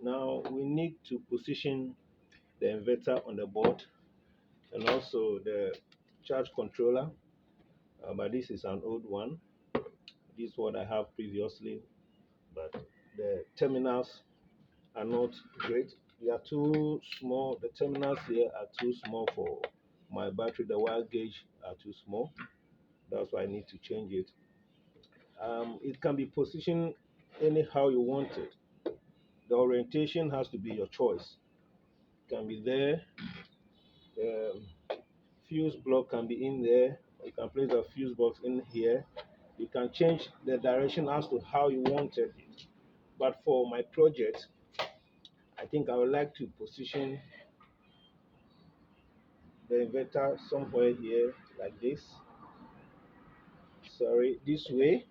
Now we need to position the inverter on the board and also the charge controller. But this is an old one. This is what I have previously, but the terminals are not great. They are too small. The terminals here are too small for my battery. The wire gauge are too small. That's why I need to change it. It can be positioned anyhow you want it. The orientation has to be your choice. It can be there. The fuse block can be in there. You can place a fuse box in here. You can change the direction as to how you wanted it. But for my project, I think I would like to position the inverter somewhere here like this. Sorry, this way.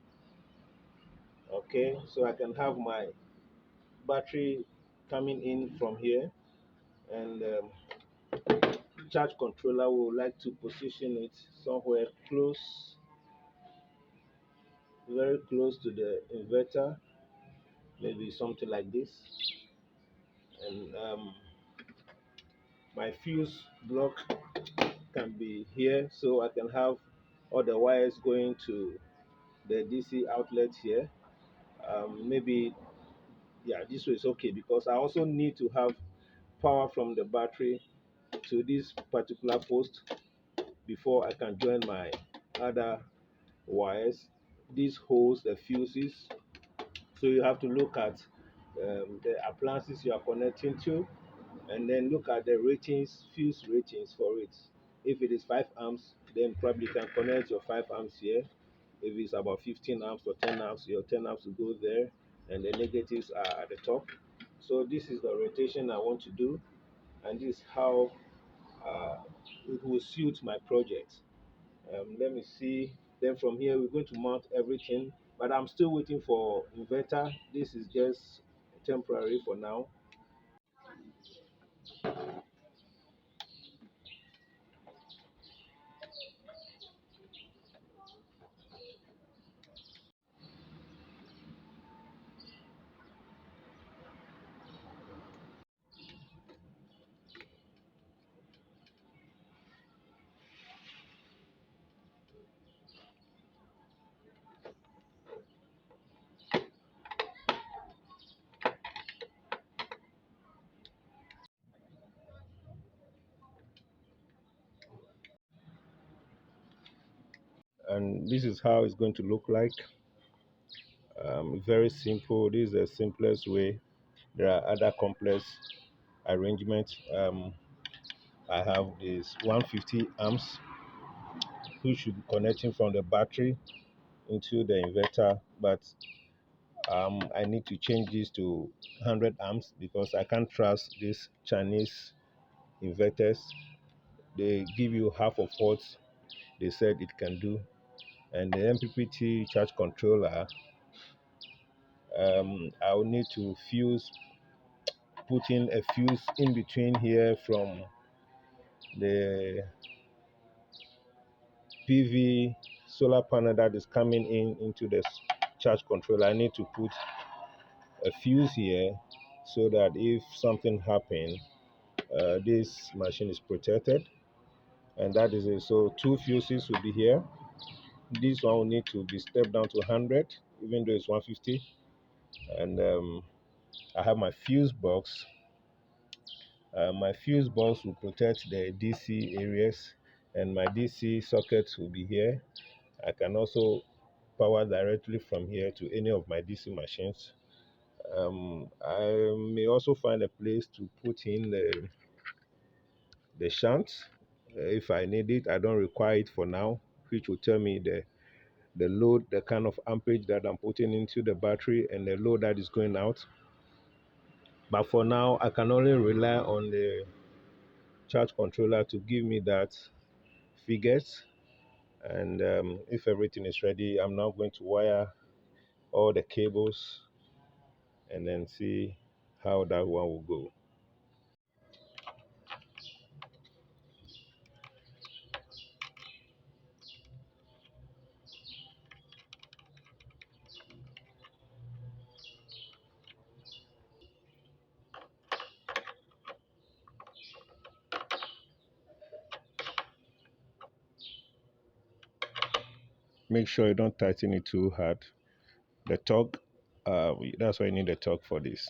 Okay, so I can have my battery coming in from here, and charge controller would like to position it somewhere close, very close to the inverter, maybe something like this. And my fuse block can be here, so I can have all the wires going to the DC outlet here. Maybe, yeah, this way is okay because I also need to have power from the battery to this particular post before I can join my other wires. These holes, the fuses. So you have to look at the appliances you are connecting to, and then look at the ratings, fuse ratings for it. If it is 5 amps, then probably you can connect your 5 amps here. If it's about 15 amps or 10 amps, your 10 amps will go there, and the negatives are at the top. So this is the rotation I want to do, and this is how uh, it will suit my project. Let me see. Then from here, we're going to mount everything, but I'm still waiting for inverter. This is just temporary for now. And this is how it's going to look like. Very simple. This is the simplest way. There are other complex arrangements. I have this 150 amps which should be connecting from the battery into the inverter, but I need to change this to 100 amps because I can't trust these Chinese inverters. They give you half of what they said it can do. And the MPPT charge controller, I will need to put in a fuse in between here from the PV solar panel that is coming in into the charge controller. I need to put a fuse here so that if something happens, this machine is protected. And that is it. So two fuses will be here. This one will need to be stepped down to 100, even though it's 150. And I have my fuse box. My fuse box will protect the DC areas, and my DC sockets will be here. I can also power directly from here to any of my DC machines. I may also find a place to put in the shunt if I need it. I don't require it for now, which will tell me the load, the kind of amperage that I'm putting into the battery, and the load that is going out. But for now, I can only rely on the charge controller to give me that figures. And if everything is ready, I'm now going to wire all the cables and then see how that one will go. Make sure you don't tighten it too hard. The torque, that's why you need a torque for this.